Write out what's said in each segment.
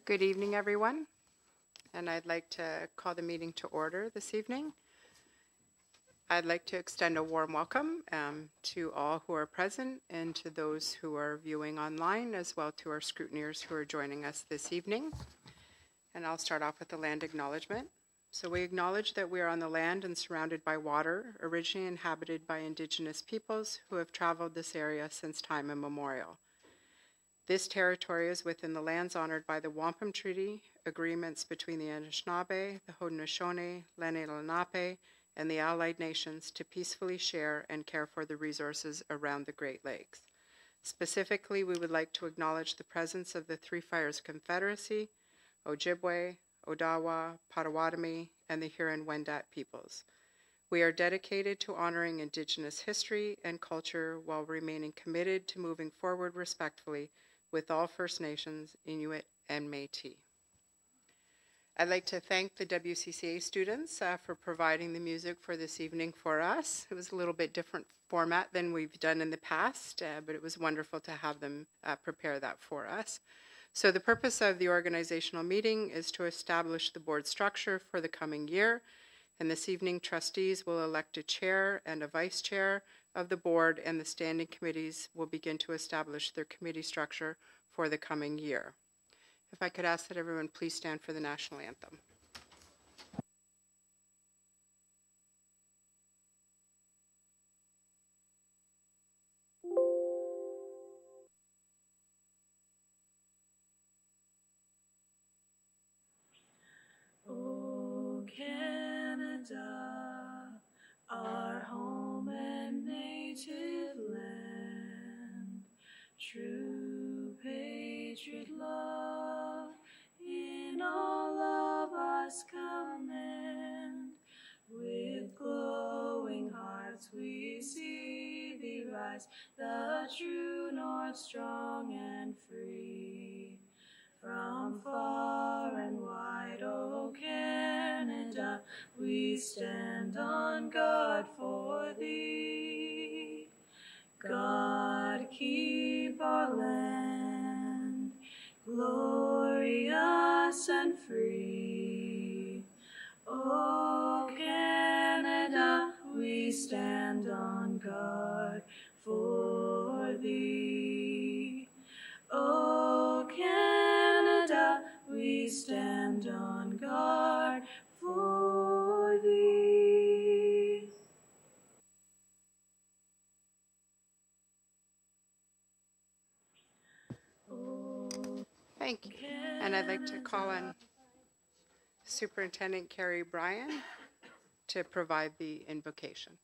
Good evening, everyone. And I'd like to call the meeting to order this evening. I'd like to extend a warm welcome to all who are present and to those who are viewing online, as well to our scrutineers who are joining us this evening. And I'll start off with the land acknowledgement. So we acknowledge that we are on the land and surrounded by water, originally inhabited by Indigenous peoples who have traveled this area since time immemorial. This territory is within the lands honored by the Wampum Treaty, agreements between the Anishinaabe, the Haudenosaunee, Lenni Lenape, and the Allied Nations to peacefully share and care for the resources around the Great Lakes. Specifically, we would like to acknowledge the presence of the Three Fires Confederacy, Ojibwe, Odawa, Potawatomi, and the Huron-Wendat peoples. We are dedicated to honoring Indigenous history and culture while remaining committed to moving forward respectfully with all First Nations, Inuit, and Métis. I'd like to thank the WCCA students for providing the music for this evening for us. It was a little bit different format than we've done in the past, but it was wonderful to have them prepare that for us. So the purpose of the organizational meeting is to establish the board structure for the coming year, and this evening trustees will elect a chair and a vice chair of the board, and the standing committees will begin to establish their committee structure for the coming year. If I could ask that everyone please stand for the national anthem. O Canada, our home and native land, true patriot love in all of us command. With glowing hearts we see thee rise, the true north strong and free. From far and wide, O Canada, we stand on guard for thee. God keep our land glorious and free. O Canada, we stand on guard for thee. O Canada, we stand on guard for thee. Thank you. And I'd like to call on Superintendent Carrie Bryan to provide the invocation.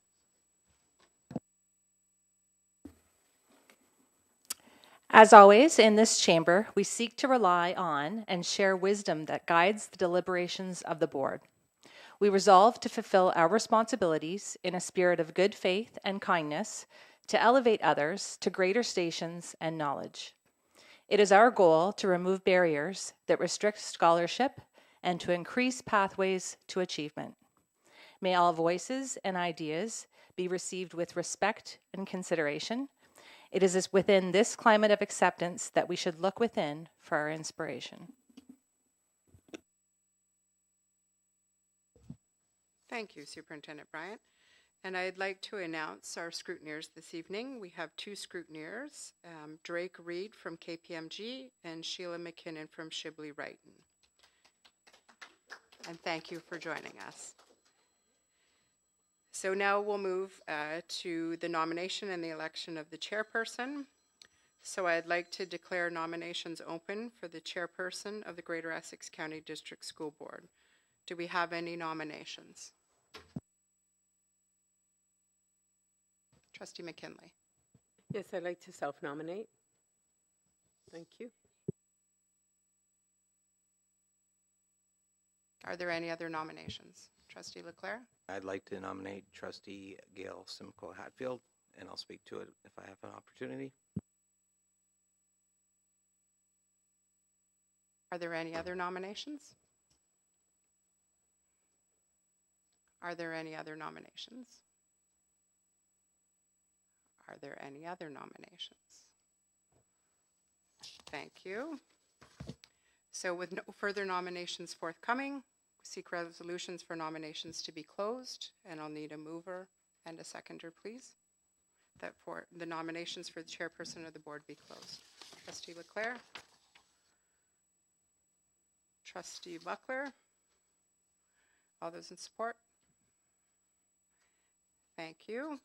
As always, in this chamber, we seek to rely on and share wisdom that guides the deliberations of the board. We resolve to fulfill our responsibilities in a spirit of good faith and kindness to elevate others to greater stations and knowledge. It is our goal to remove barriers that restrict scholarship and to increase pathways to achievement. May all voices and ideas be received with respect and consideration. It is within this climate of acceptance that we should look within for our inspiration. Thank you, Superintendent Bryant. And I'd like to announce our scrutineers this evening. We have two scrutineers, Drake Reed from KPMG and Sheila McKinnon from Shibley Wrighton. And thank you for joining us. So now we'll move to the nomination and the election of the chairperson. So I'd like to declare nominations open for the chairperson of the Greater Essex County District School Board. Do we have any nominations? Trustee McKinley. Yes, I'd like to self-nominate. Thank you. Are there any other nominations? Trustee Leclerc? I'd like to nominate Trustee Gail Simcoe Hatfield, and I'll speak to it if I have an opportunity. Are there any other nominations? Are there any other nominations? Are there any other nominations? Thank you. So with no further nominations forthcoming, seek resolutions for nominations to be closed, and I'll need a mover and a seconder, please, that for the nominations for the chairperson of the board be closed. Trustee Leclerc. Trustee Buckler. All those in support? Thank you.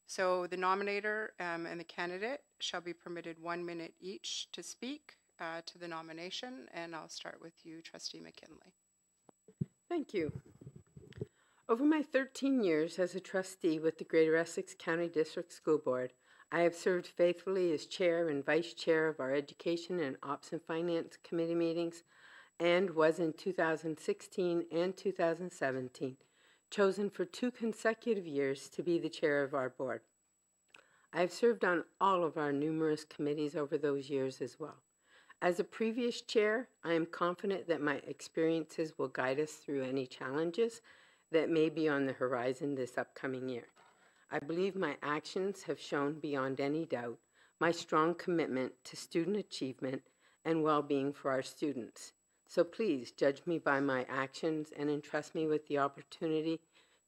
So the nominator and the candidate shall be permitted 1 minute each to speak to the nomination, and I'll start with you, Trustee McKinley. Thank you. Over my 13 years as a trustee with the Greater Essex County District School Board, I have served faithfully as chair and vice chair of our Education and Ops and Finance Committee meetings, and was in 2016 and 2017 chosen for 2 consecutive years to be the chair of our board. I have served on all of our numerous committees over those years as well. As a previous chair, I am confident that my experiences will guide us through any challenges that may be on the horizon this upcoming year. I believe my actions have shown beyond any doubt my strong commitment to student achievement and well-being for our students. So please judge me by my actions and entrust me with the opportunity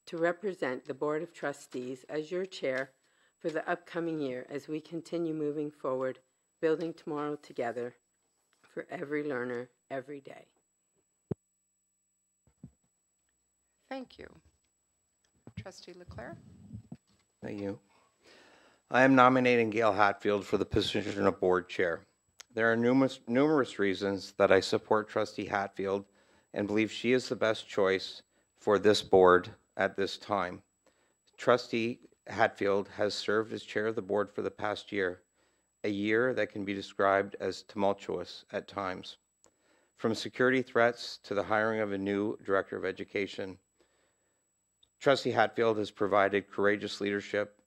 to represent the Board of Trustees as your chair for the upcoming year as we continue moving forward, building tomorrow together for every learner, every day. Thank you. Trustee Leclerc. Thank you. I am nominating Gail Hatfield for the position of board chair. There are numerous reasons that I support Trustee Hatfield and believe she is the best choice for this board at this time. Trustee Hatfield has served as chair of the board for the past year, a year that can be described as tumultuous at times. From security threats to the hiring of a new director of education, Trustee Hatfield has provided courageous leadership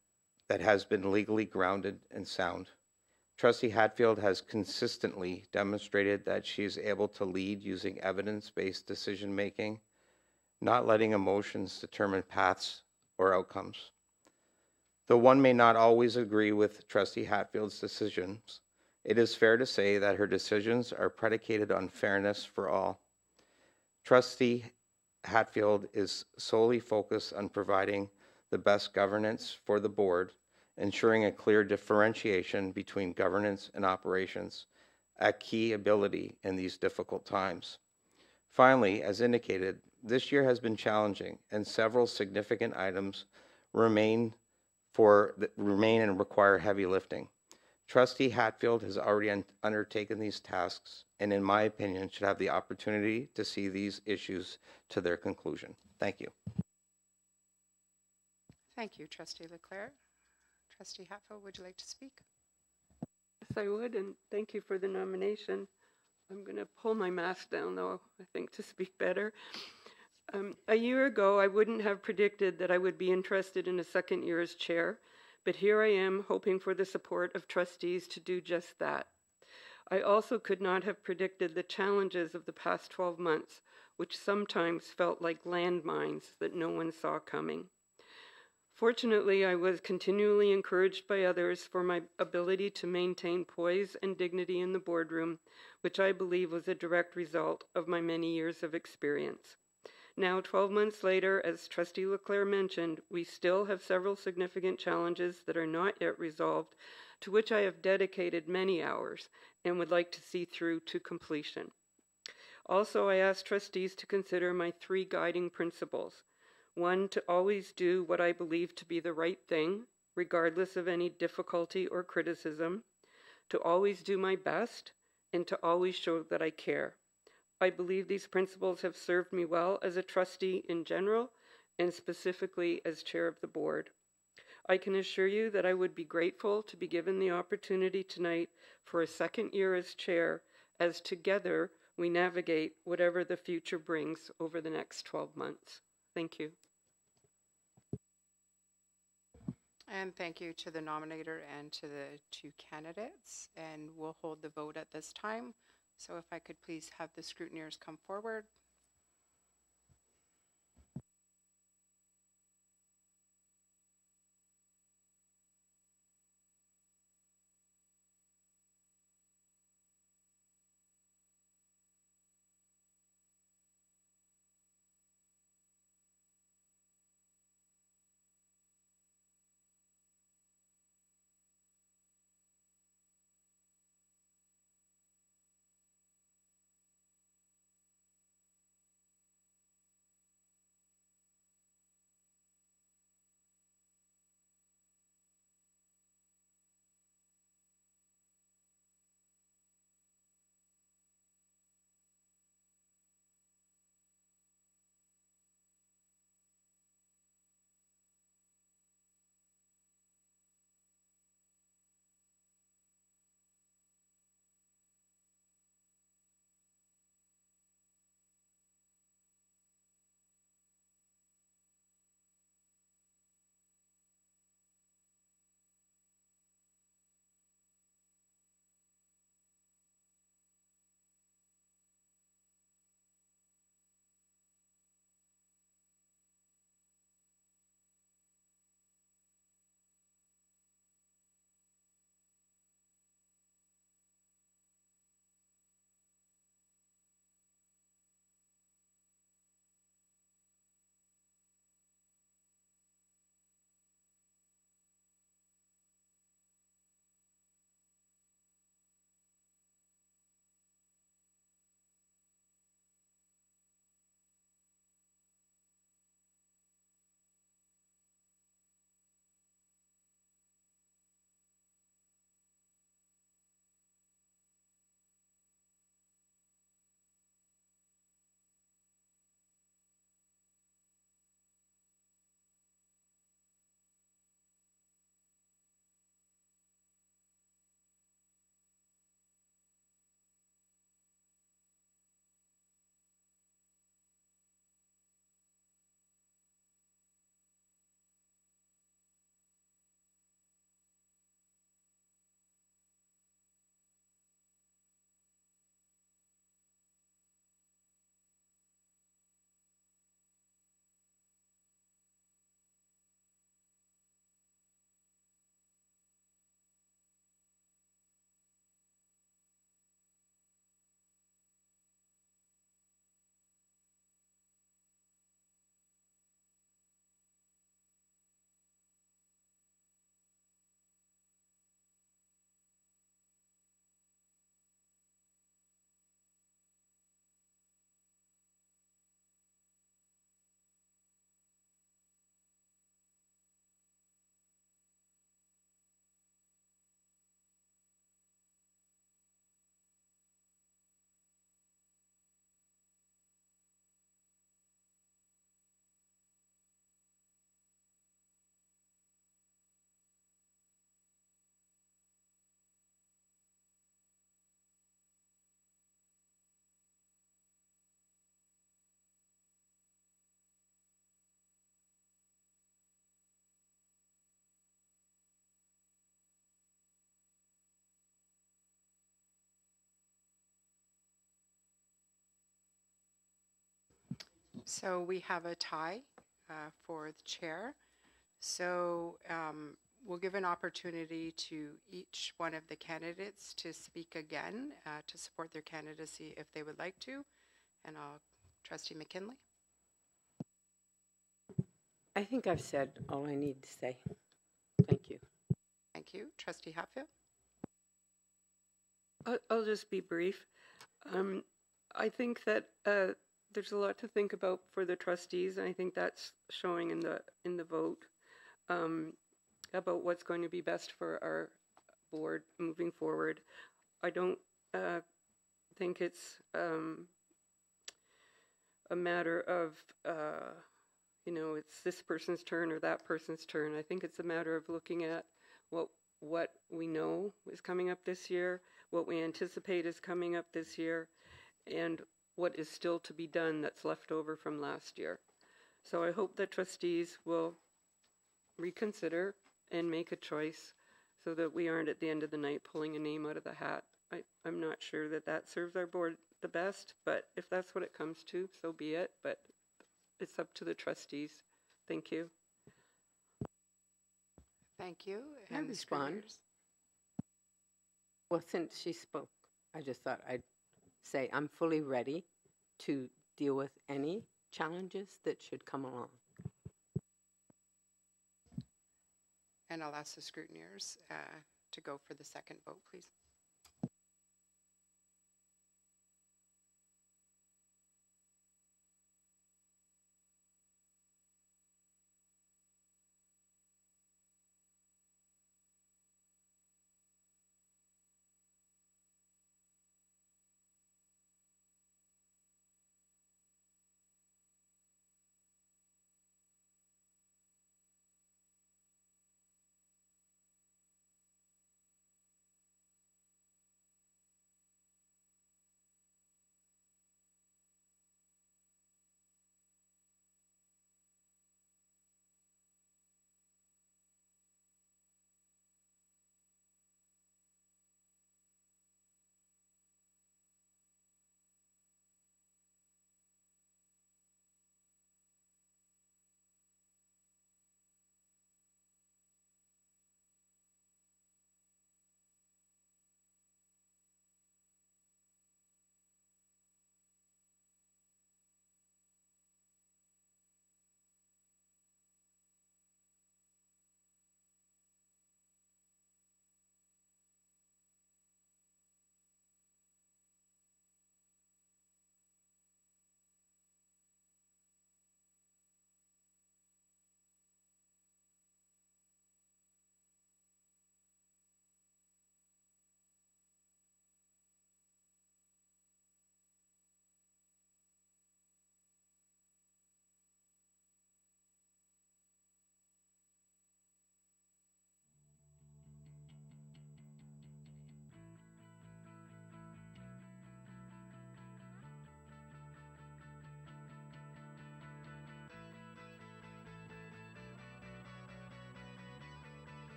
that has been legally grounded and sound. Trustee Hatfield has consistently demonstrated that she is able to lead using evidence-based decision-making, not letting emotions determine paths or outcomes. Though one may not always agree with Trustee Hatfield's decisions, it is fair to say that her decisions are predicated on fairness for all. Trustee Hatfield is solely focused on providing the best governance for the board, ensuring a clear differentiation between governance and operations, a key ability in these difficult times. Finally, as indicated, this year has been challenging and several significant items remain and require heavy lifting. Trustee Hatfield has already undertaken these tasks and, in my opinion, should have the opportunity to see these issues to their conclusion. Thank you. Thank you, Trustee Leclerc. Trustee Hatfield, would you like to speak? Yes, I would, and thank you for the nomination. I'm going to pull my mask down, though, I think, to speak better. A year ago, I wouldn't have predicted that I would be interested in a second year as chair, but here I am hoping for the support of trustees to do just that. I also could not have predicted the challenges of the past 12 months, which sometimes felt like landmines that no one saw coming. Fortunately, I was continually encouraged by others for my ability to maintain poise and dignity in the boardroom, which I believe was a direct result of my many years of experience. Now, 12 months later, as Trustee Leclerc mentioned, we still have several significant challenges that are not yet resolved, to which I have dedicated many hours and would like to see through to completion. Also, I asked trustees to consider my 3 guiding principles. 1, to always do what I believe to be the right thing, regardless of any difficulty or criticism, to always do my best, and to always show that I care. I believe these principles have served me well as a trustee in general, and specifically as chair of the board. I can assure you that I would be grateful to be given the opportunity tonight for a second year as chair, as together we navigate whatever the future brings over the next 12 months. Thank you. And thank you to the nominator and to the 2 candidates. And we'll hold the vote at this time. So if I could please have the scrutineers come forward. So we have a tie for the chair. So we'll give an opportunity to each one of the candidates to speak again to support their candidacy if they would like to. And Trustee McKinley. I think I've said all I need to say. Thank you. Thank you. Trustee Hatfield. I'll just be brief. I think that there's a lot to think about for the trustees, and I think that's showing in the vote about what's going to be best for our board moving forward. I don't think it's a matter of it's this person's turn or that person's turn. I think it's a matter of looking at what we know is coming up this year, what we anticipate is coming up this year, and what is still to be done that's left over from last year. So I hope that trustees will reconsider and make a choice so that we aren't at the end of the night pulling a name out of the hat. I'm not sure that serves our board the best, but if that's what it comes to, so be it. But it's up to the trustees. Thank you. Thank you. Can I And the respond? scrutineers. Well, since she spoke, I just thought I'd say I'm fully ready to deal with any challenges that should come along. And I'll ask the scrutineers to go for the second vote, please.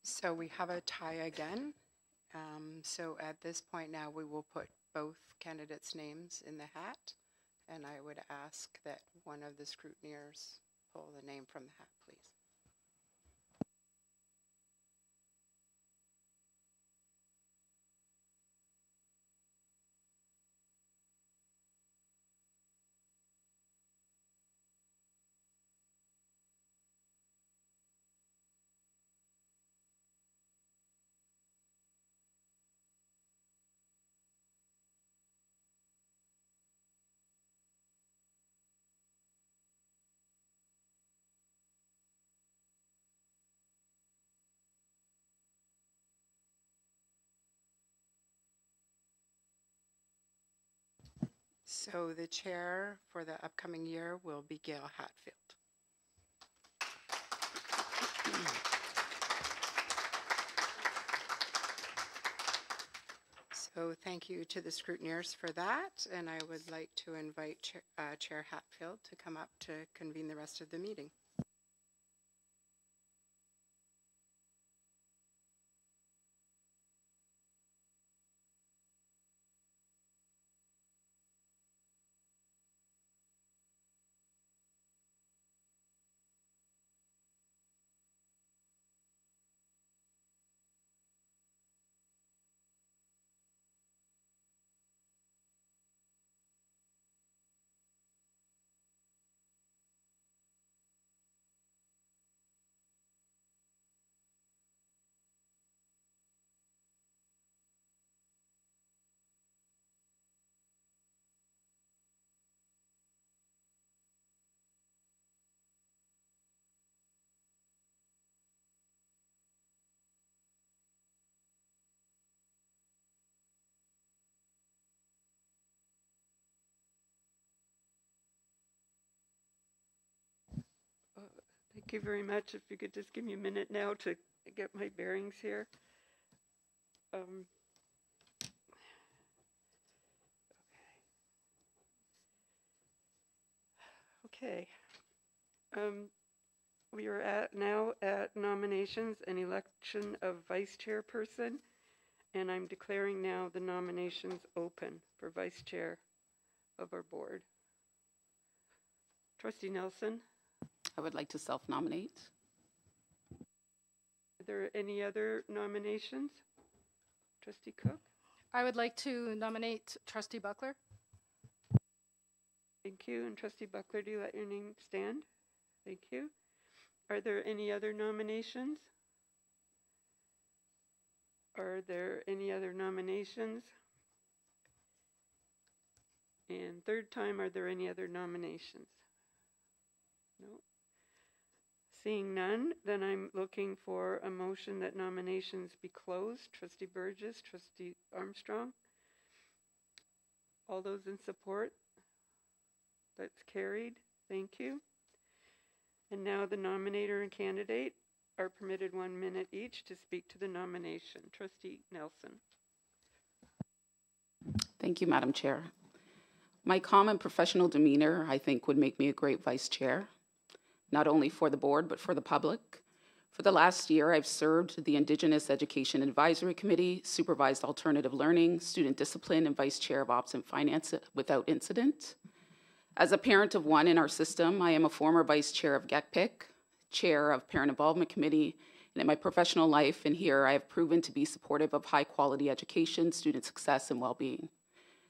So we have a tie again. So at this point now, we will put both candidates candidates' names in the hat, and I would ask that one of the scrutineers pull the name from the hat, please. So the chair for the upcoming year will be Gail Hatfield. So thank you to the scrutineers for that, and I would like to invite Chair Hatfield to come up to convene the rest of the meeting. Thank you very much. If you could just give me a minute now to get my bearings here. Okay. We are now at nominations and election of vice chairperson, and I'm declaring now the nominations open for vice chair of our board. Trustee Nelson, I would like to self-nominate. are there any other nominations? Trustee Cook? I would like to nominate Trustee Buckler. Thank you. And Trustee Buckler, do you let your name stand? Thank you. Are there any other nominations? Are there any other nominations? And third time, are there any other nominations? No. Seeing none, then I'm looking for a motion that nominations be closed. Trustee Burgess, Trustee Armstrong. All those in support? That's carried. Thank you. And now the nominator and candidate are permitted 1 minute each to speak to the nomination. Trustee Nelson. Thank you, Madam Chair. My calm and professional demeanor, I think, would make me a great vice chair, not only for the board, but for the public. For the last year, I've served the Indigenous Education Advisory Committee, supervised alternative learning, student discipline, and vice chair of ops and finance without incident. As a parent of one in our system, I am a former vice chair of GECPIC, chair of Parent Involvement Committee, and in my professional life and here, I have proven to be supportive of high-quality education, student success, and well-being.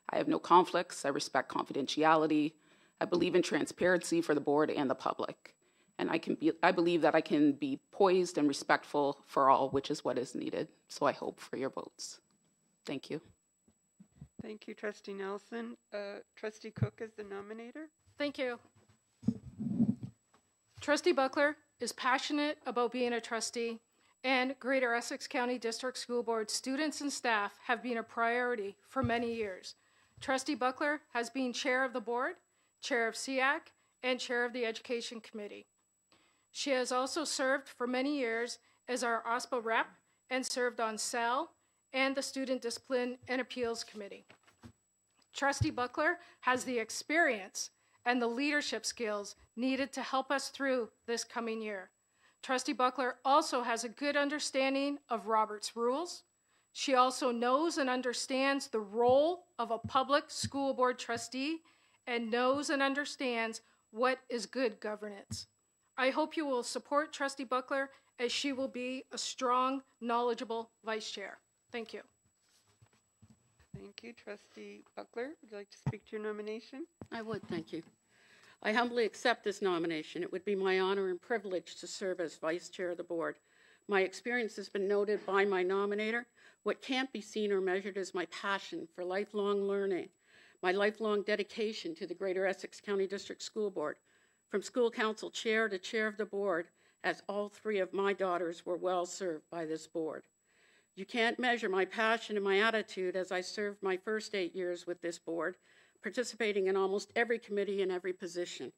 I have no conflicts. I respect confidentiality. I believe in transparency for the board and the public. And I believe that I can be poised and respectful for all, which is what is needed. So I hope for your votes. Thank you. Thank you, Trustee Nelson. Trustee Cook is the nominator. Thank you. Trustee Buckler is passionate about being a trustee, and Greater Essex County District School Board students and staff have been a priority for many years. Trustee Buckler has been chair of the board, chair of SEAC, and chair of the Education Committee. She has also served for many years as our OSPA rep and served on SAL and the Student Discipline and Appeals Committee. Trustee Buckler has the experience and the leadership skills needed to help us through this coming year. Trustee Buckler also has a good understanding of Robert's rules. She also knows and understands the role of a public school board trustee and knows and understands what is good governance. I hope you will support Trustee Buckler as she will be a strong, knowledgeable vice chair. Thank you. Thank you, Trustee Buckler. Would you like to speak to your nomination? I would, thank you. I humbly accept this nomination. It would be my honor and privilege to serve as Vice Chair of the Board. My experience has been noted by my nominator. What can't be seen or measured is my passion for lifelong learning, my lifelong dedication to the Greater Essex County District School Board, from School Council Chair to Chair of the Board, as all 3 of my daughters were well served by this board. You can't measure my passion and my attitude as I served my first 8 years with this board, participating in almost every committee and every position.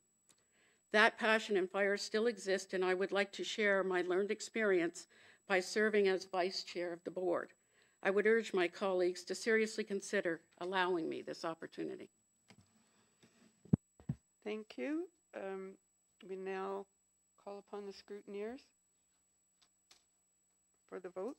That passion and fire still exist, and I would like to share my learned experience by serving as Vice Chair of the Board. I would urge my colleagues to seriously consider allowing me this opportunity. Thank you. We now call upon the scrutineers for the vote.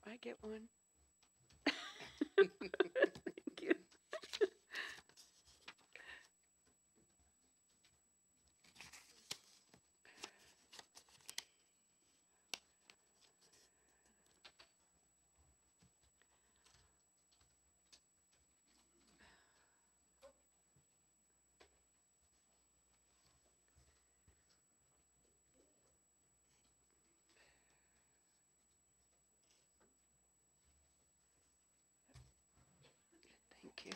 I get one. Thank you. Thank you.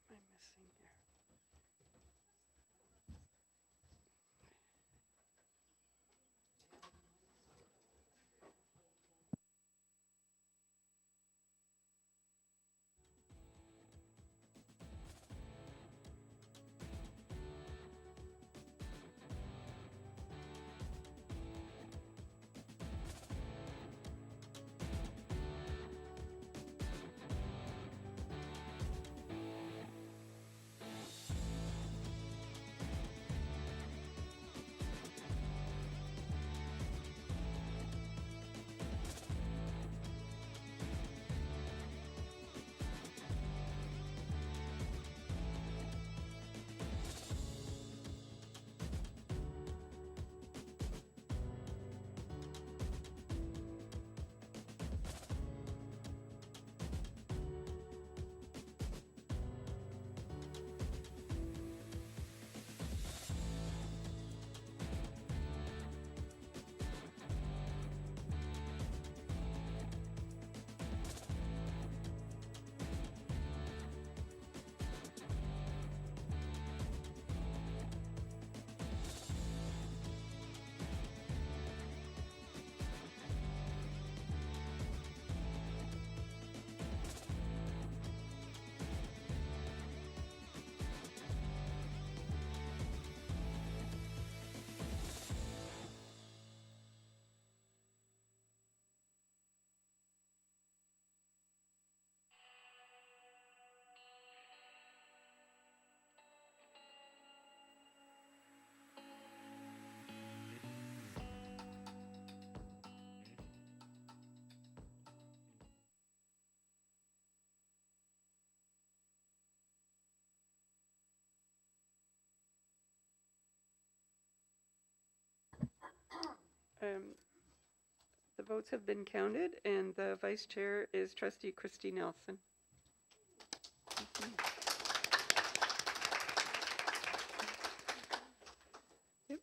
What am I missing here? The votes have been counted, and the vice chair is Trustee Christy Nelson. Yep.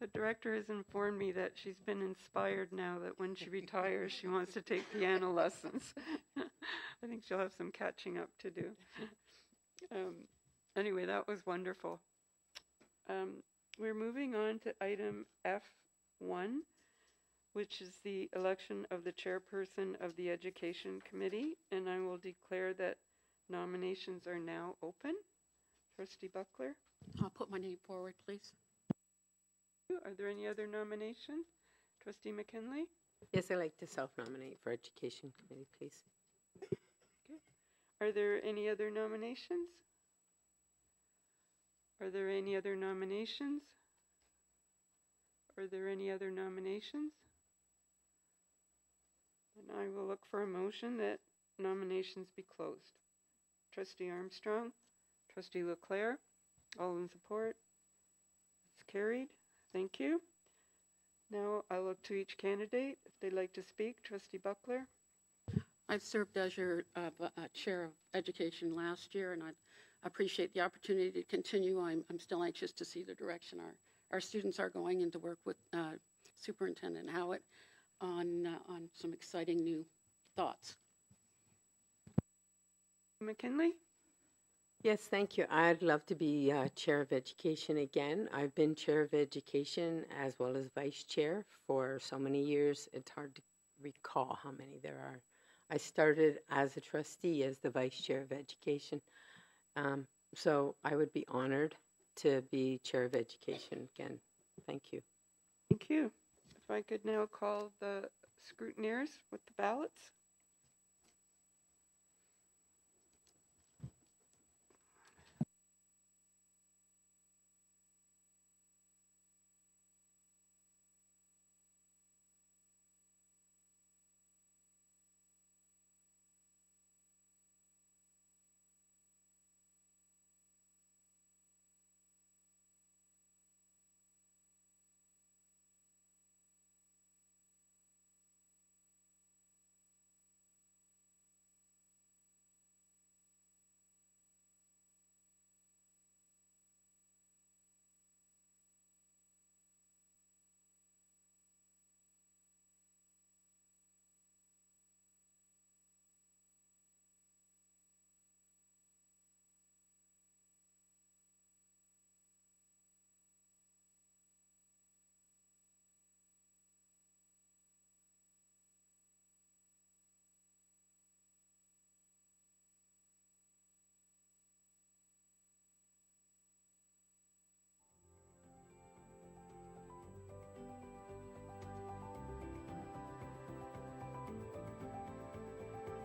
The director has informed me that she's been inspired now that when she retires, she wants to take piano lessons. I think she'll have some catching up to do. Anyway, that was wonderful. We're moving on to item F1, which is the election of the chairperson of the Education Committee, and I will declare that nominations are now open. Trustee Buckler? I'll put my name forward, please. Are there any other nominations? Trustee McKinley? Yes, I'd like to self-nominate for Education Committee, please. Okay. Are there any other nominations? Are there any other nominations? Are there any other nominations? Then I will look for a motion that nominations be closed. Trustee Armstrong? Trustee Leclerc? All in support? It's carried. Thank you. Now I'll look to each candidate if they'd like to speak. Trustee Buckler? I've served as your chair of education last year, and I appreciate the opportunity to continue. I'm still anxious to see the direction our students are going and to work with Superintendent Howitt on some exciting new thoughts. McKinley? Yes, thank you. I'd love to be chair of education again. I've been chair of education as well as vice chair for so many years. It's hard to recall how many there are. I started as a trustee as the vice chair of education. So I would be honored to be chair of education again. Thank you. Thank you. If I could now call the scrutineers with the ballots.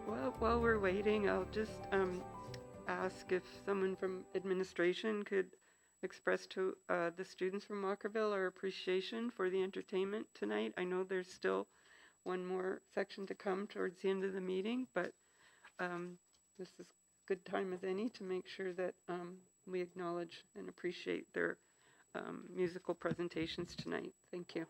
Well, while we're waiting, I'll just ask if someone from administration could express to the students from Walkerville our appreciation for the entertainment tonight. I know there's still one more section to come towards the end of the meeting, but this is a good time as any to make sure that we acknowledge and appreciate their musical presentations tonight. Thank you.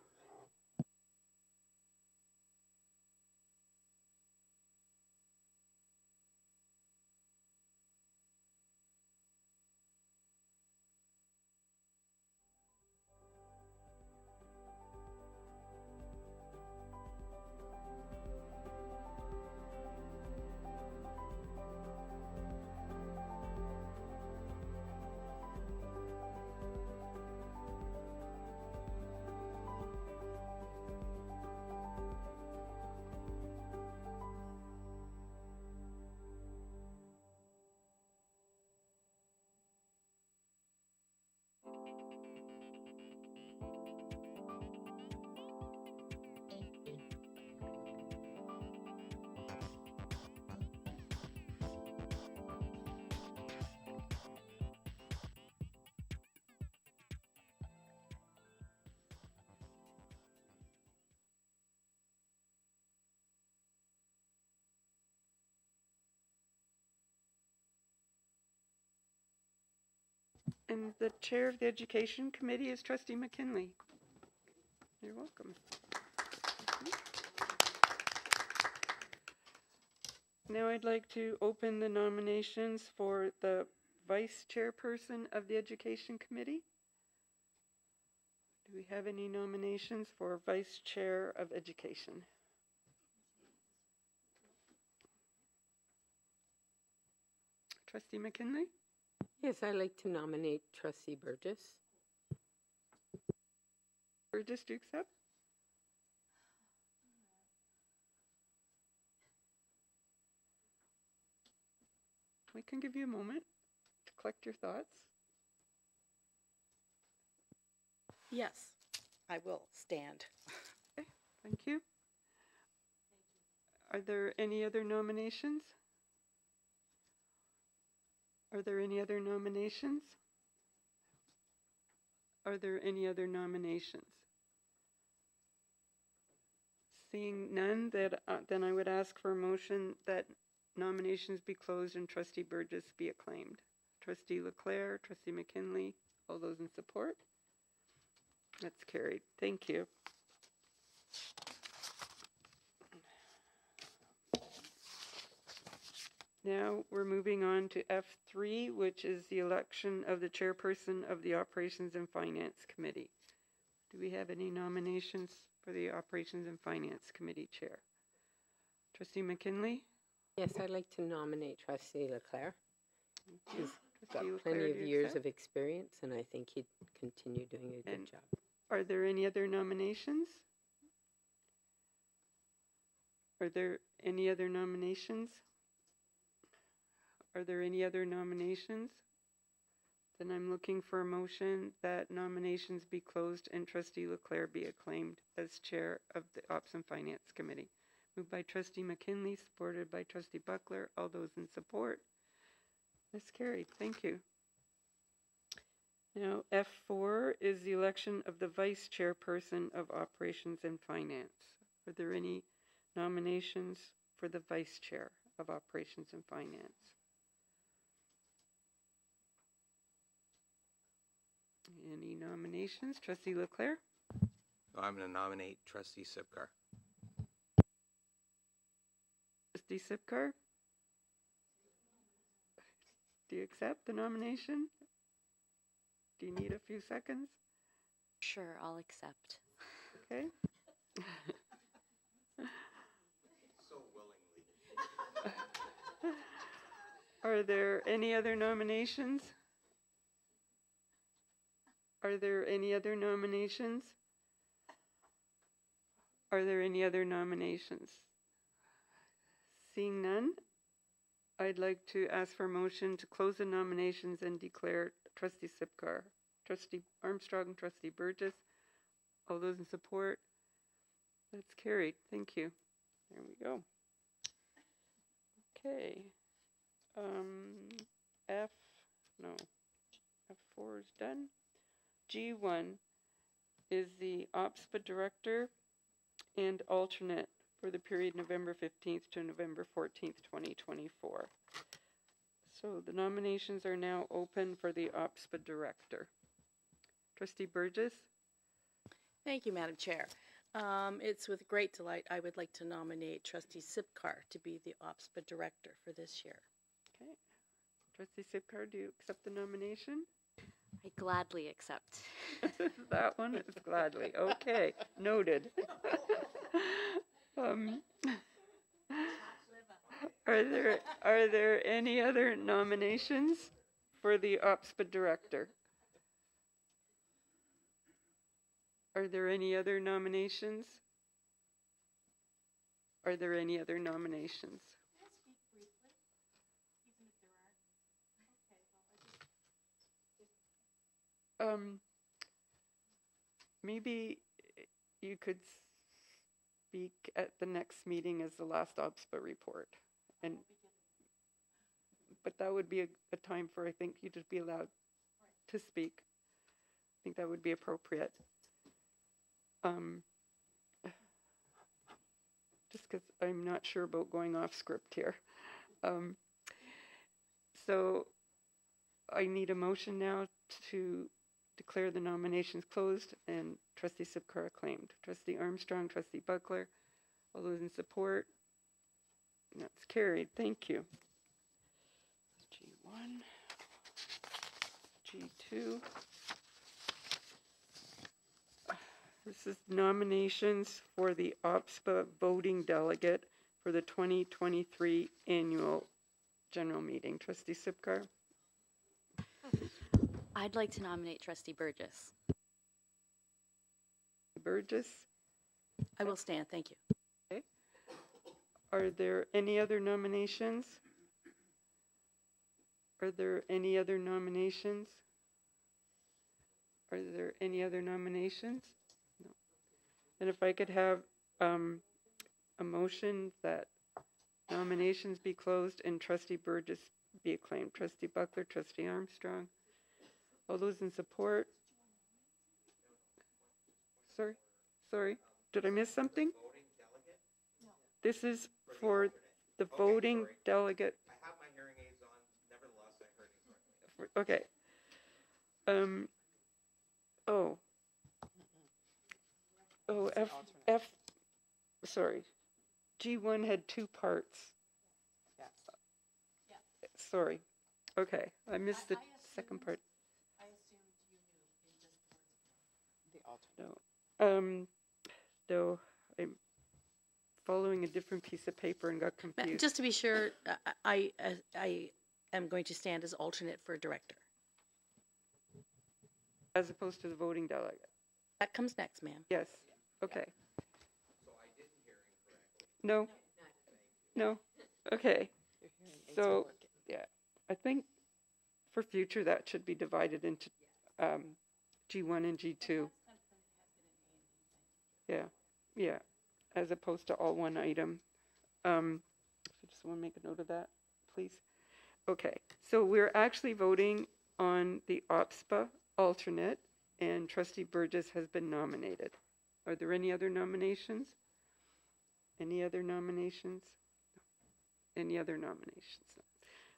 And the chair of the Education Committee is Trustee McKinley. You're welcome. Now I'd like to open the nominations for the Vice Chairperson of the Education Committee. Do we have any nominations for Vice Chair of Education? Trustee McKinley? Yes, I'd like to nominate Trustee Burgess. Burgess, do you accept? We can give you a moment to collect your thoughts. Yes, I will stand. Okay, thank you. Are there any other nominations? Are there any other nominations? Are there any other nominations? Seeing none, then I would ask for a motion that nominations be closed and Trustee Burgess be acclaimed. Trustee Leclerc, Trustee McKinley, all those in support? That's carried. Thank you. Now we're moving on to F3, which is the election of the chairperson of the Operations and Finance Committee. Do we have any nominations for the Operations and Finance Committee chair? Trustee McKinley? Yes, I'd like to nominate Trustee Leclerc. He's got Trustee Leclerc, plenty of do you years accept? of experience, and I think he'd continue doing a good job. Are there any other nominations? Are there any other nominations? Are there any other nominations? Then I'm looking for a motion that nominations be closed and Trustee Leclerc be acclaimed as chair of the Ops and Finance Committee. Moved by Trustee McKinley, supported by Trustee Buckler. All those in support? That's carried. Thank you. Now, F4 is the election of the Vice Chairperson of Operations and Finance. Are there any nominations for the Vice Chair of Operations and Finance? Any nominations? Trustee Leclerc? I'm going to nominate Trustee Sipkar. Trustee Sipkar? Do you accept the nomination? Do you need a few seconds? Sure, I'll accept. Okay. So willingly. Are there any other nominations? Are there any other nominations? Are there any other nominations? Seeing none, I'd like to ask for a motion to close the nominations and declare Trustee Sipkar, Trustee Armstrong, Trustee Burgess. All those in support? That's carried. Thank you. There we go. Okay. F4 is done. G1 is the OPSPA director and alternate for the period November 15th to November 14th, 2024. So the nominations are now open for the OPSPA director. Trustee Burgess? Thank you, Madam Chair. It's with great delight I would like to nominate Trustee Sipkar to be the OPSPA director for this year. Okay. Trustee Sipkar, do you accept the nomination? I gladly accept. That one is gladly. Okay, noted. Are there any other nominations for the OPSPA director? Are there any other nominations? Are there any other nominations? Can I speak briefly, even if there aren't? Maybe you could speak at the next meeting as the last OPSPA report, but that would be a time for, I think, you to be allowed to speak. I think that would be appropriate. Just because I'm not sure about going off script here. So I need a motion now to declare the nominations closed and trustee Sipcar acclaimed. Trustee Armstrong, trustee Buckler, all those in support? That's carried. Thank you. G1, G2. This is nominations for the OPSPA voting delegate for the 2023 annual general meeting. Trustee Sipcar. I'd like to nominate Trustee Burgess. Burgess. I will stand, thank you. Okay. Are there any other nominations? Are there any other nominations? Are there any other nominations? No. And if I could have a motion that nominations be closed and Trustee Burgess be acclaimed. Trustee Buckler, Trustee Armstrong. All those in support? Sorry, did I miss something? This is for the voting delegate. I have my hearing aids on, nevertheless, I heard it correctly. Okay. Sorry. G1 had two parts. Yes. Sorry. Okay, I missed the second part. I assumed you knew in just The alternate. No, I'm following a different piece of paper and got confused. Just to be sure, I am going to stand as alternate for director. As opposed to the voting delegate. That comes next, ma'am. Yes, okay. So I didn't hear incorrectly. No, okay. So, yeah, I think for future that should be divided into G1 and G2. Yeah, as opposed to all one item. So just want to make a note of that, please. Okay, so we're actually voting on the OPSPA alternate, and Trustee Burgess has been nominated. Are there any other nominations? Any other nominations? Any other nominations?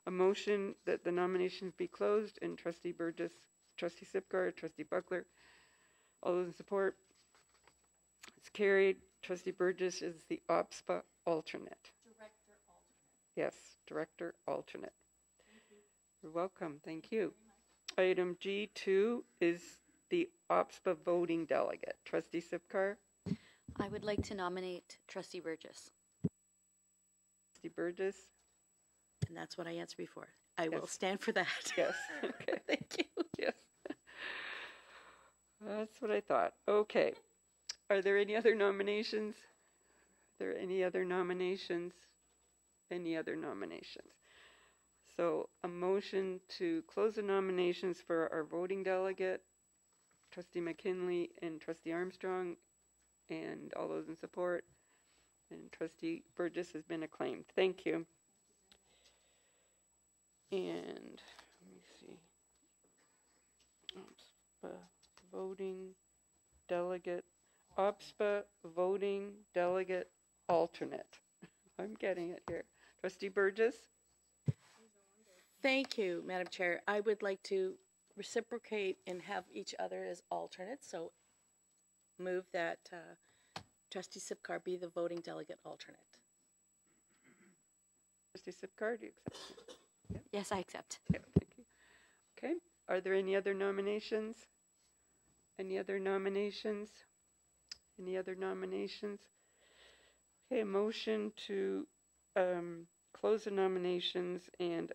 A motion that the nominations be closed and Trustee Burgess, Trustee Sipcar, Trustee Buckler, all those in support? It's carried. Trustee Burgess is the OPSPA alternate. Director alternate. Yes, director alternate. You're welcome. Thank you. Item G2 is the OPSPA voting delegate. Trustee Sipcar. I would like to nominate Trustee Burgess. Trustee Burgess. And that's what I answered before. I will Yes. stand for that. Yes. Okay. Thank you. Yes. That's what I thought. Okay. Are there any other nominations? Are there any other nominations? Any other nominations? So a motion to close the nominations for our voting delegate, Trustee McKinley and Trustee Armstrong, and all those in support. And Trustee Burgess has been acclaimed. Thank you. And let me see. OPSPA voting delegate. OPSPA voting delegate alternate. I'm getting it here. Trustee Burgess. Thank you, Madam Chair. I would like to reciprocate and have each other as alternates. So move that Trustee Sipcar be the voting delegate alternate. Trustee Sipcar, do you accept? Yeah. Yes, I accept. Yeah, thank you. Okay. Are there any other nominations? Any other nominations? Any other nominations? Okay, a motion to close the nominations and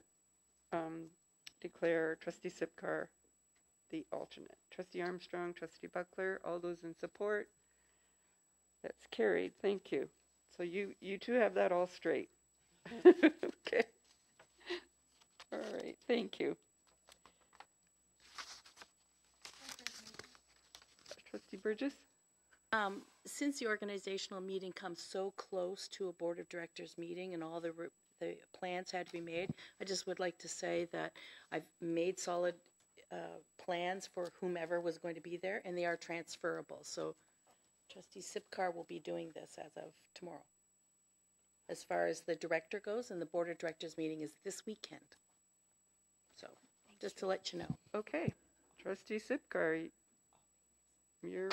declare Trustee Sipcar the alternate. Trustee Armstrong, Trustee Buckler, all those in support? That's carried. Thank you. So you two have that all straight. Okay. All right. Thank you. Trustee Burgess? Since the organizational meeting comes so close to a board of directors meeting and all the plans had to be made, I just would like to say that I've made solid plans for whomever was going to be there, and they are transferable. So Trustee Sipcar will be doing this as of tomorrow. As far as the director goes, and the board of directors meeting is this weekend. So just to let you know. Okay. Trustee Sipcar, you're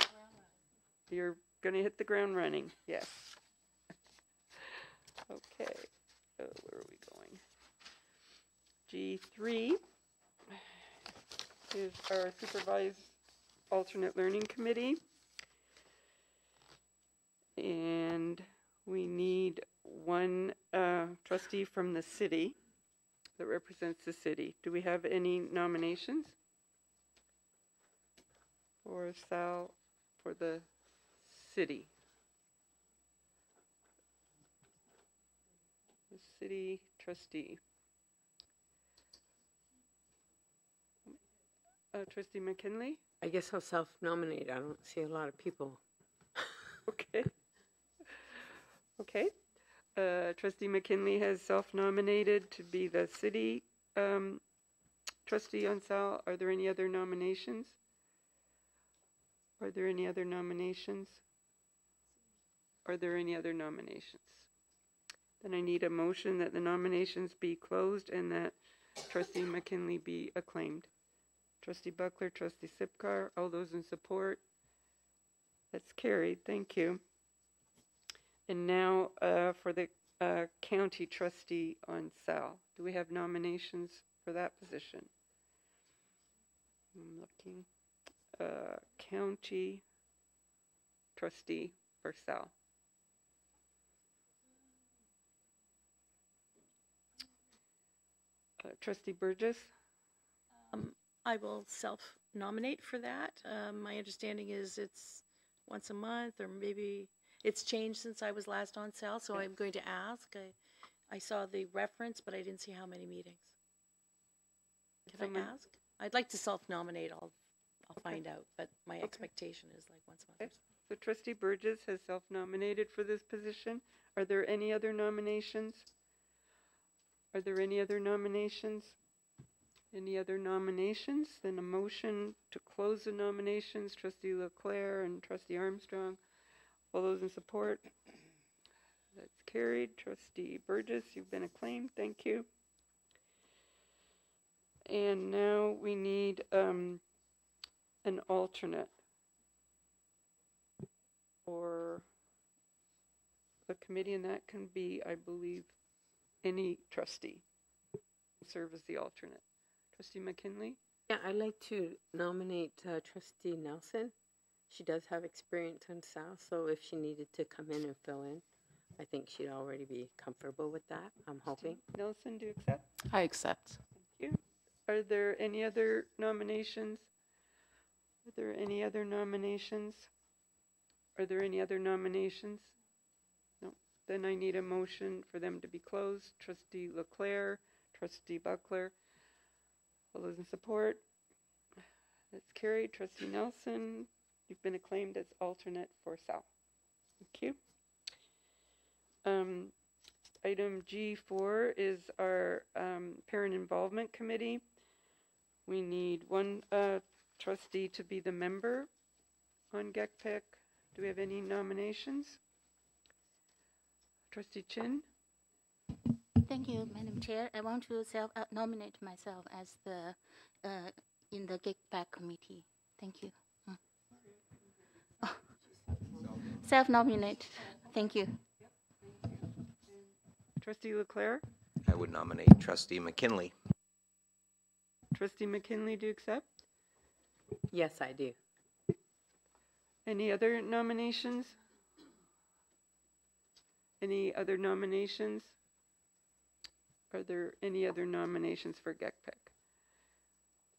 going to hit the ground running. Yes. Okay. Where are we going? G3 is our supervised alternate learning committee. And we need one trustee from the city that represents the city. Do we have any nominations for Sal for the city? The city trustee. Trustee McKinley? I guess I'll self-nominate. I don't see a lot of people. Okay. Okay. Trustee McKinley has self-nominated to be the city trustee on Sal. Are there any other nominations? Are there any other nominations? Are there any other nominations? Then I need a motion that the nominations be closed and that Trustee McKinley be acclaimed. Trustee Buckler, Trustee Sipcar, all those in support? That's carried. Thank you. And now for the county trustee on Sal. Do we have nominations for that position? I'm looking. County trustee for Sal. Trustee Burgess? I will self-nominate for that. My understanding is it's once a month, or maybe it's changed since I was last on Sal, so I'm going to ask. I saw the reference, but I didn't see how many meetings. Can I ask? I'd like to self-nominate. I'll find out, but my expectation is like once a month. Okay. So Trustee Burgess has self-nominated for this position. Are there any other nominations? Are there any other nominations? Any other nominations? Then a motion to close the nominations. Trustee Leclerc and Trustee Armstrong. All those in support? That's carried. Trustee Burgess, you've been acclaimed. Thank you. And now we need an alternate for the committee, and that can be, I believe, any trustee serve as the alternate. Trustee McKinley? Yeah, I'd like to nominate Trustee Nelson. She does have experience on Sal, so if she needed to come in and fill in, I think she'd already be comfortable with that, I'm hoping. Nelson, do you accept? I accept. Thank you. Are there any other nominations? Are there any other nominations? Are there any other nominations? No. Then I need a motion for them to be closed. Trustee Leclerc, Trustee Buckler. All those in support? That's carried. Trustee Nelson, you've been acclaimed as alternate for Sal. Thank you. Item G4 is our Parent Involvement Committee. We need one trustee to be the member on GECPEC. Do we have any nominations? Trustee Chin? Thank you, Madam Chair. I want to self-nominate myself as the in the GECPEC committee. Thank you. Oh. Self-nominate. Thank you. Trustee Leclerc? I would nominate Trustee McKinley. Trustee McKinley, do you accept? Yes, I do. Any other nominations? Any other nominations? Are there any other nominations for GECPEC?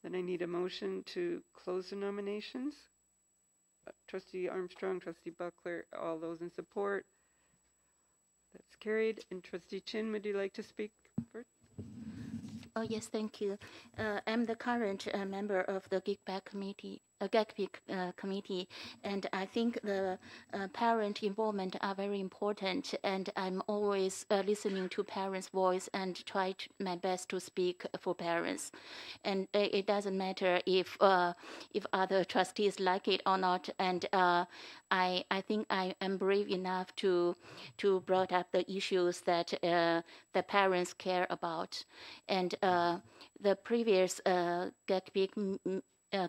Then I need a motion to close the nominations. Trustee Armstrong, Trustee Buckler, all those in support? That's carried. And Trustee Chin, would you like to speak first? Oh, yes, thank you. I'm the current member of the GECPEC committee. GECDSB committee, and I think the parent involvement are very important. And I'm always listening to parents' voice and try my best to speak for parents. And it doesn't matter if other trustees like it or not. And I think I am brave enough to brought up the issues that the parents care about. And the previous GECDSB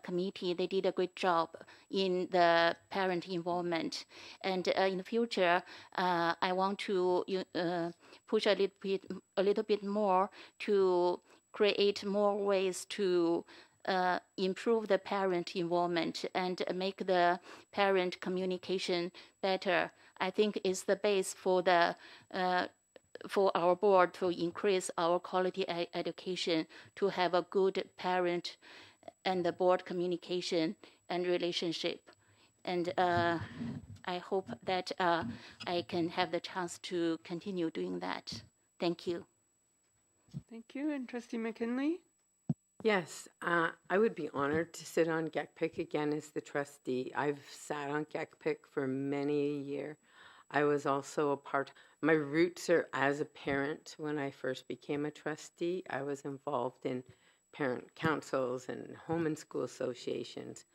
committee, they did a great job in the parent involvement. And in the future, I want to push a little bit more to create more ways to improve the parent involvement and make the parent communication better. I think is the base for the for our board to increase our quality education, to have a good parent and the board communication and relationship. And I hope that I can have the chance to continue doing that. Thank you. Thank you. And Trustee McKinley? Yes, I would be honored to sit on GECPIC again as the trustee. I've sat on GECPIC for many a year. I was also a part, my roots are as a parent. When I first became a trustee, I was involved in parent councils and home and school associations.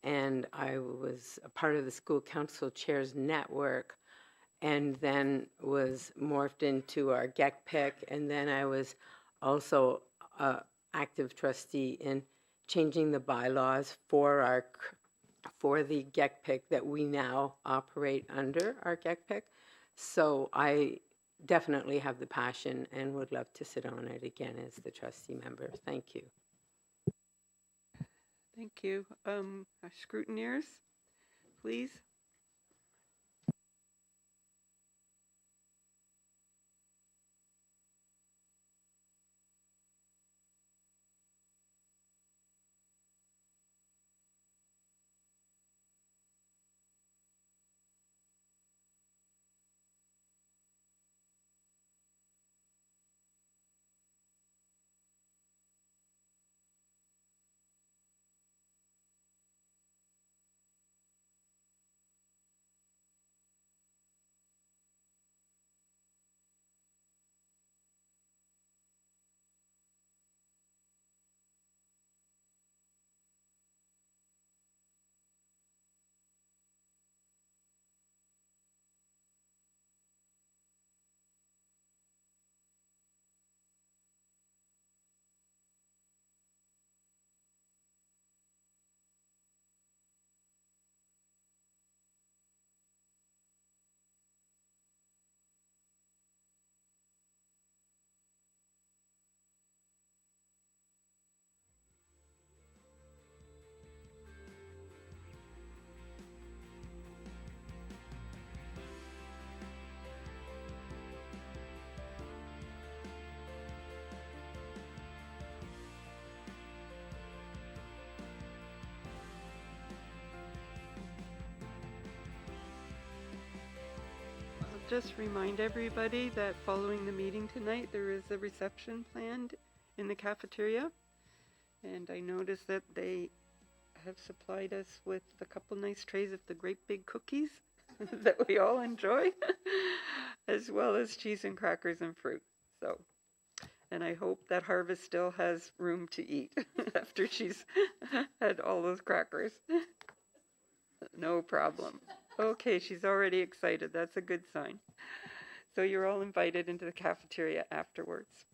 And I was a part of the school council chairs network, and then was morphed into our GECPIC. And then I was also active trustee in changing the bylaws for the GECPIC that we now operate under our GECPIC. So I definitely have the passion and would love to sit on it again as the trustee member. Thank you. Thank you. Our scrutineers, please. Just remind everybody that following the meeting tonight, there is a reception planned in the cafeteria. And I noticed that they have supplied us with a couple nice trays of the great big cookies that we all enjoy, as well as cheese and crackers and fruit. So, and I hope that Harvest still has room to eat after she's had all those crackers. No problem. Okay, she's already excited. That's a good sign. So you're all invited into the cafeteria afterwards.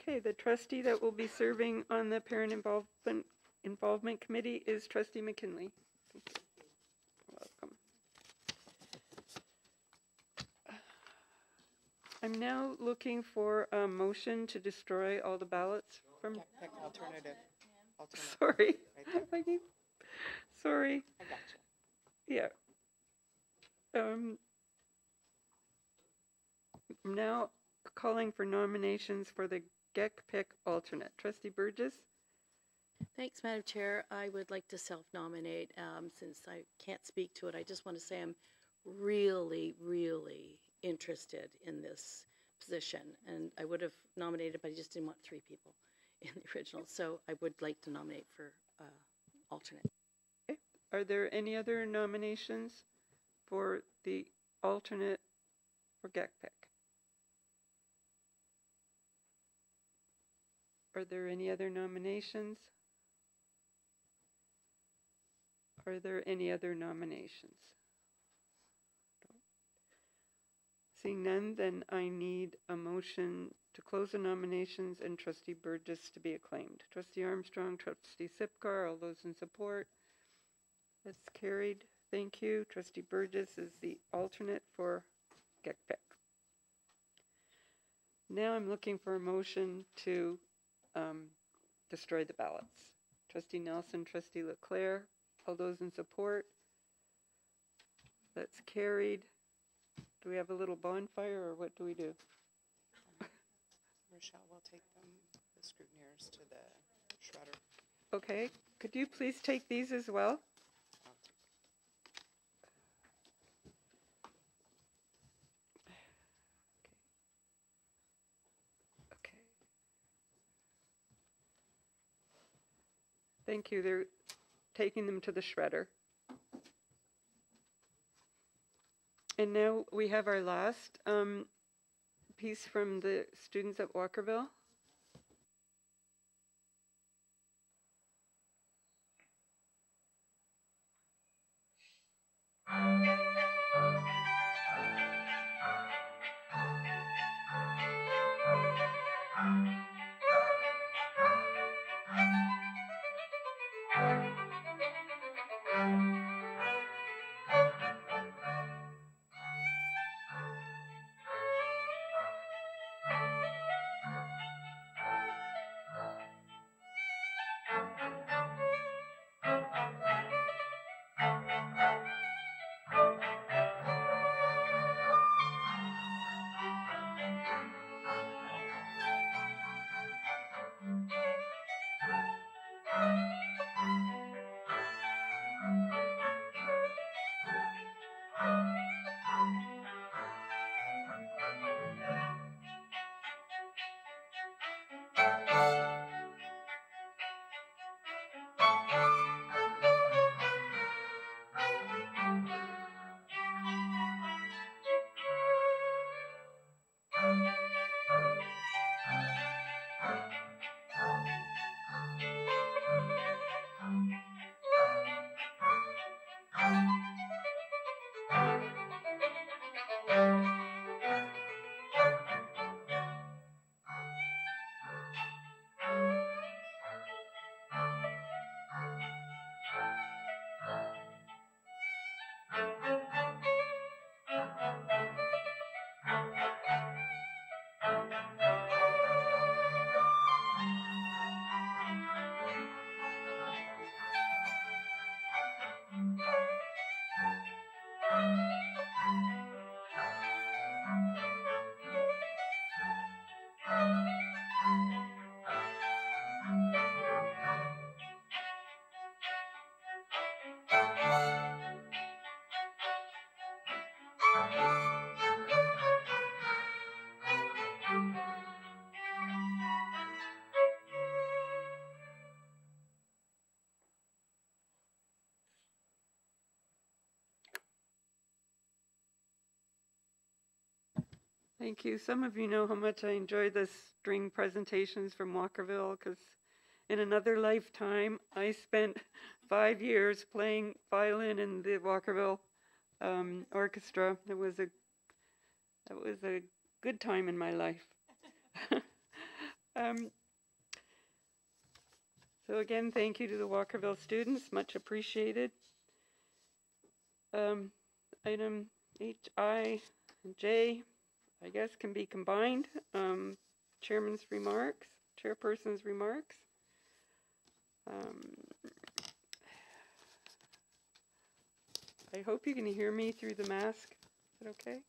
Okay, the trustee that will be serving on the Parent Involvement Committee is Trustee McKinley. Thank you. Welcome. I'm now looking for a motion to destroy all the ballots from. Pick alternative. Sorry. Right there. Sorry. I got you. Yeah. I'm now calling for nominations for the GECDSB alternate. Trustee Burgess? Thanks, Madam Chair. I would like to self-nominate. Since I can't speak to it, I just want to say I'm really, really interested in this position. And I would have nominated, but I just didn't want 3 people in the original. So I would like to nominate for alternate. Okay. Are there any other nominations for the alternate for GECDSB? Are there any other nominations? Are there any other nominations? Seeing none, then I need a motion to close the nominations and Trustee Burgess to be acclaimed. Trustee Armstrong, Trustee Sipkar, all those in support? That's carried. Thank you. Trustee Burgess is the alternate for GECDSB. Now I'm looking for a motion to destroy the ballots. Trustee Nelson, Trustee Leclerc, all those in support? That's carried. Do we have a little bonfire or what do we do? Rochelle will take them, the scrutineers, to the shredder. Okay, could you please take these as well? Okay. Thank you. They're taking them to the shredder. And now we have our last piece from the students at Walkerville. Thank you. Some of you know how much I enjoy the string presentations from Walkerville because in another lifetime, I spent 5 years playing violin in the Walkerville orchestra. That was a good time in my life. So again, thank you to the Walkerville students, much appreciated. Item H, I, and J, I guess, can be combined. Chairman's remarks, chairperson's remarks. I hope you can hear me through the mask. Is that okay?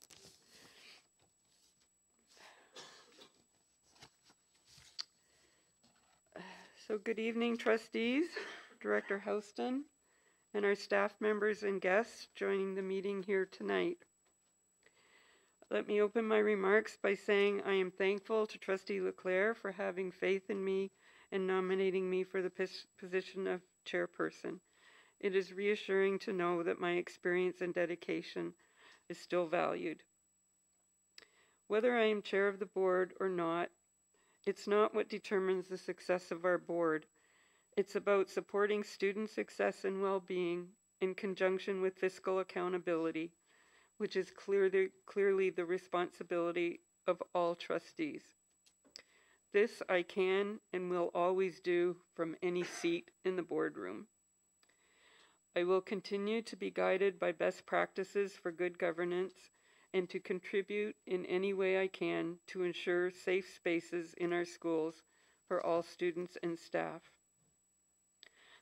So good evening, trustees, Director Houston, and our staff members and guests joining the meeting here tonight. Let me open my remarks by saying I am thankful to Trustee Leclerc for having faith in me and nominating me for the position of chairperson. It is reassuring to know that my experience and dedication is still valued. Whether I am chair of the board or not, it's not what determines the success of our board. It's about supporting student success and well-being in conjunction with fiscal accountability, which is clearly the responsibility of all trustees. This I can and will always do from any seat in the boardroom. I will continue to be guided by best practices for good governance and to contribute in any way I can to ensure safe spaces in our schools for all students and staff.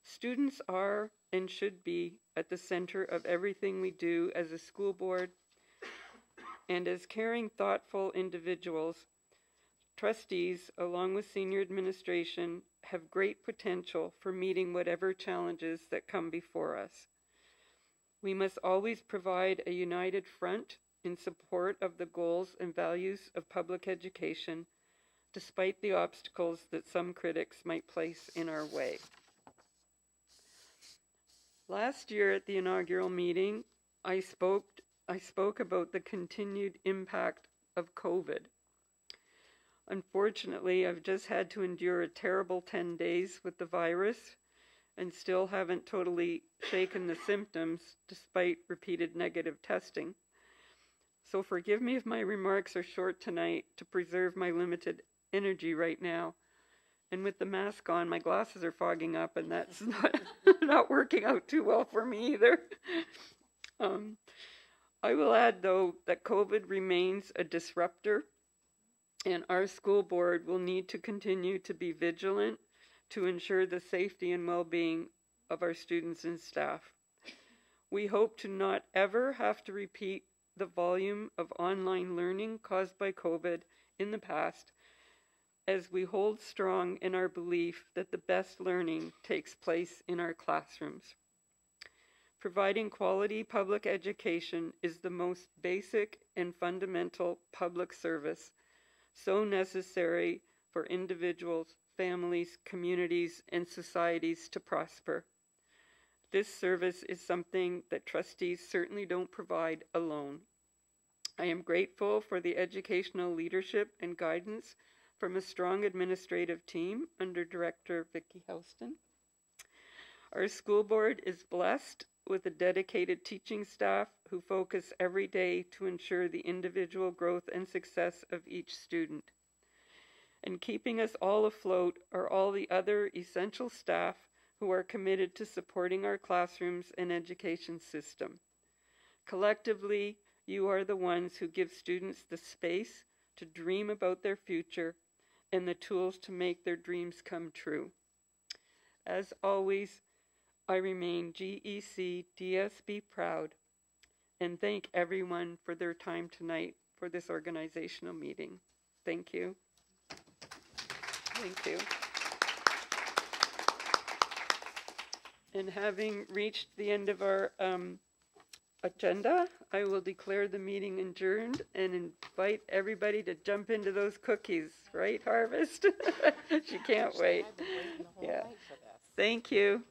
Students are and should be at the center of everything we do as a school board, and as caring, thoughtful individuals, trustees, along with senior administration, have great potential for meeting whatever challenges that come before us. We must always provide a united front in support of the goals and values of public education, despite the obstacles that some critics might place in our way. Last year at the inaugural meeting, I spoke about the continued impact of COVID. Unfortunately, I've just had to endure a terrible 10 days with the virus and still haven't totally shaken the symptoms despite repeated negative testing. So forgive me if my remarks are short tonight to preserve my limited energy right now. And with the mask on, my glasses are fogging up, and that's not working out too well for me either. I will add, though, that COVID remains a disruptor, and our school board will need to continue to be vigilant to ensure the safety and well-being of our students and staff. We hope to not ever have to repeat the volume of online learning caused by COVID in the past, as we hold strong in our belief that the best learning takes place in our classrooms. Providing quality public education is the most basic and fundamental public service, so necessary for individuals, families, communities, and societies to prosper. This service is something that trustees certainly don't provide alone. I am grateful for the educational leadership and guidance from a strong administrative team under Director Vicki Houston. Our school board is blessed with a dedicated teaching staff who focus every day to ensure the individual growth and success of each student. And keeping us all afloat are all the other essential staff who are committed to supporting our classrooms and education system. Collectively, you are the ones who give students the space to dream about their future and the tools to make their dreams come true. As always, I remain GECDSB proud and thank everyone for their time tonight for this organizational meeting. Thank you. Thank you. And having reached the end of our agenda, I will declare the meeting adjourned and invite everybody to jump into those cookies, right, Harvest? She can't wait. Yeah. Thank you.